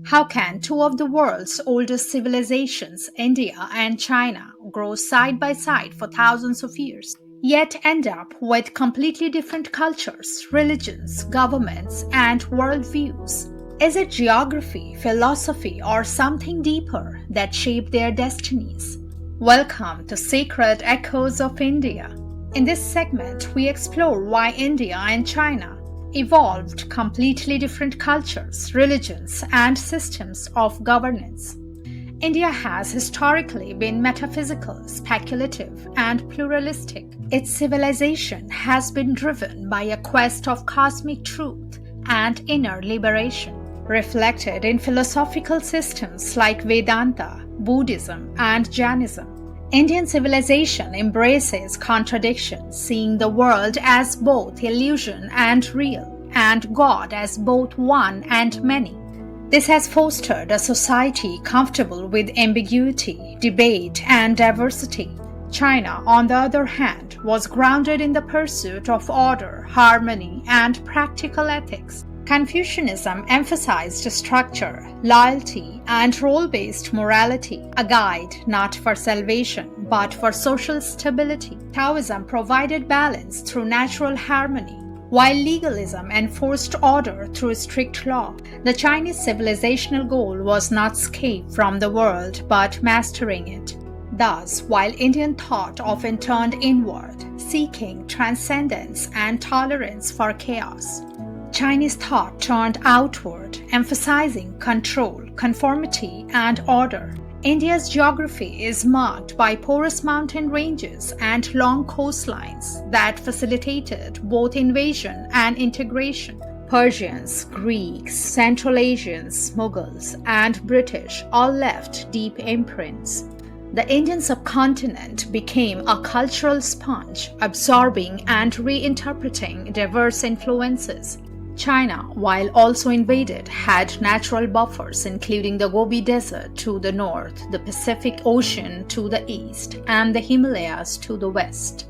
How can two of the world's oldest civilizations, India and China, grow side by side for thousands of years, yet end up with completely different cultures, religions, governments, and worldviews? Is it geography, philosophy, or something deeper that shaped their destinies? Welcome to Sacred Echoes of India. In this segment, we explore why India and China evolved completely different cultures, religions, and systems of governance. India has historically been metaphysical, speculative, and pluralistic. Its civilization has been driven by a quest of cosmic truth and inner liberation, reflected in philosophical systems like Vedanta, Buddhism, and Jainism. Indian civilization embraces contradiction, seeing the world as both illusion and real, and God as both one and many. This has fostered a society comfortable with ambiguity, debate, and diversity. China, on the other hand, was grounded in the pursuit of order, harmony, and practical ethics. Confucianism emphasized structure, loyalty, and role-based morality, a guide not for salvation but for social stability. Taoism provided balance through natural harmony, while legalism enforced order through strict law. The Chinese civilizational goal was not escape from the world but mastering it. Thus, while Indian thought often turned inward, seeking transcendence and tolerance for chaos, Chinese thought turned outward, emphasizing control, conformity, and order. India's geography is marked by porous mountain ranges and long coastlines that facilitated both invasion and integration. Persians, Greeks, Central Asians, Mughals, and British all left deep imprints. The Indian subcontinent became a cultural sponge, absorbing and reinterpreting diverse influences. China, while also invaded, had natural buffers including the Gobi Desert to the north, the Pacific Ocean to the east, and the Himalayas to the west.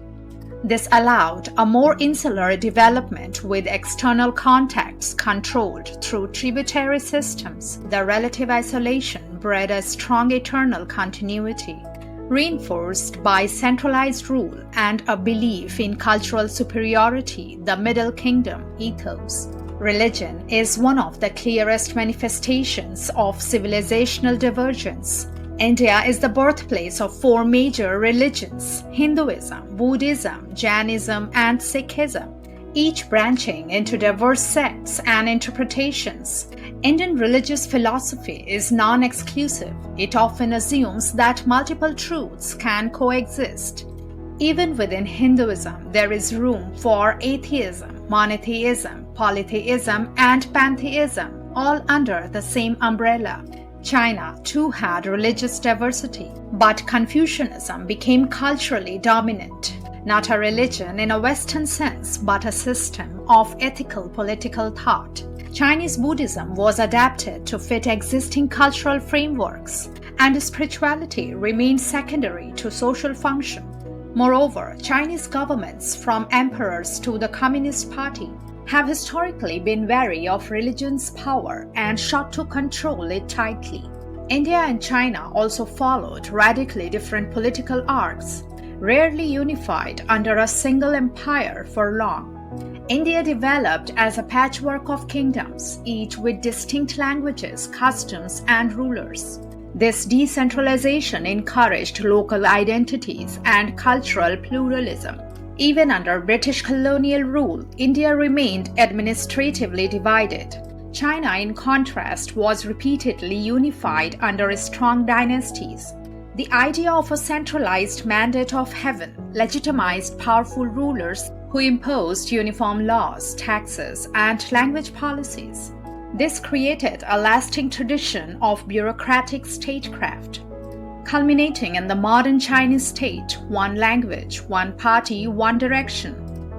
This allowed a more insular development with external contacts controlled through tributary systems. The relative isolation bred a strong eternal continuity, reinforced by centralized rule and a belief in cultural superiority, the Middle Kingdom ethos. Religion is one of the clearest manifestations of civilizational divergence. India is the birthplace of four major religions: Hinduism, Buddhism, Jainism, and Sikhism, each branching into diverse sects and interpretations. Indian religious philosophy is non-exclusive. It often assumes that multiple truths can coexist. Even within Hinduism, there is room for atheism, monotheism, polytheism, and pantheism, all under the same umbrella. China, too, had religious diversity, but Confucianism became culturally dominant. Not a religion in a Western sense, but a system of ethical political thought. Chinese Buddhism was adapted to fit existing cultural frameworks, and spirituality remained secondary to social function. Moreover, Chinese governments, from emperors to the Communist Party, have historically been wary of religion's power and sought to control it tightly. India and China also followed radically different political arcs, rarely unified under a single empire for long. India developed as a patchwork of kingdoms, each with distinct languages, customs, and rulers. This decentralization encouraged local identities and cultural pluralism. Even under British colonial rule, India remained administratively divided. China, in contrast, was repeatedly unified under strong dynasties. The idea of a centralized mandate of heaven legitimized powerful rulers who imposed uniform laws, taxes, and language policies. This created a lasting tradition of bureaucratic statecraft, culminating in the modern Chinese state, one language, one party, one direction,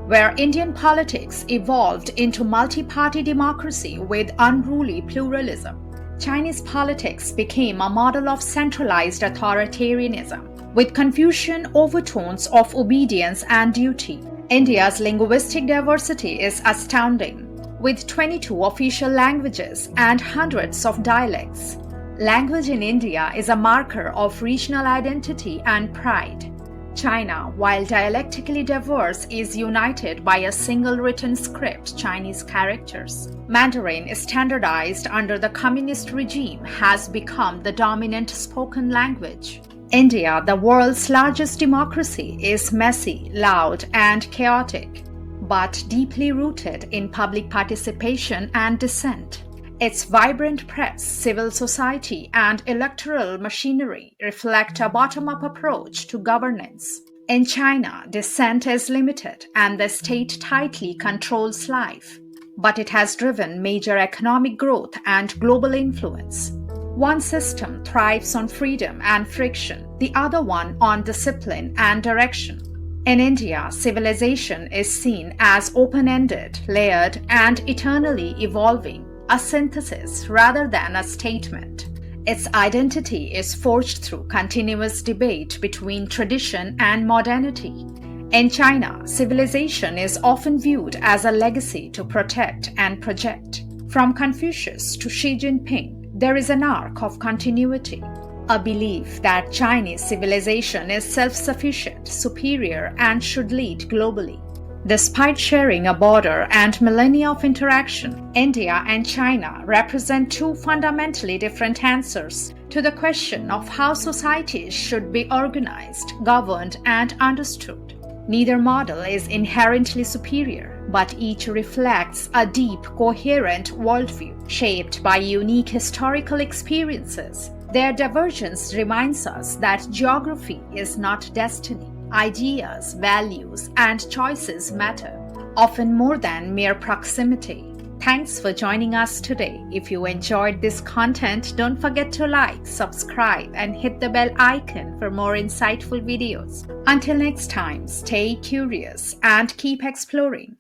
where Indian politics evolved into multi-party democracy with unruly pluralism. Chinese politics became a model of centralized authoritarianism, with Confucian overtones of obedience and duty. India's linguistic diversity is astounding. with 22 official languages and hundreds of dialects. Language in India is a marker of regional identity and pride. China, while dialectically diverse, is united by a single written script, Chinese characters. Mandarin, standardized under the communist regime, has become the dominant spoken language. India, the world's largest democracy, is messy, loud, and chaotic, but deeply rooted in public participation and dissent. Its vibrant press, civil society, and electoral machinery reflect a bottom-up approach to governance. In China, dissent is limited and the state tightly controls life, but it has driven major economic growth and global influence. One system thrives on freedom and friction, the other one on discipline and direction. In India, civilization is seen as open-ended, layered, and eternally evolving, a synthesis rather than a statement. Its identity is forged through continuous debate between tradition and modernity. In China, civilization is often viewed as a legacy to protect and project. From Confucius to Xi Jinping, there is an arc of continuity, a belief that Chinese civilization is self-sufficient, superior, and should lead globally. Despite sharing a border and millennia of interaction, India and China represent two fundamentally different answers to the question of how societies should be organized, governed, and understood. Neither model is inherently superior, but each reflects a deep, coherent worldview shaped by unique historical experiences. Their divergence reminds us that geography is not destiny. Ideas, values, and choices matter, often more than mere proximity. Thanks for joining us today. If you enjoyed this content, don't forget to like, subscribe, and hit the bell icon for more insightful videos. Until next time, stay curious and keep exploring.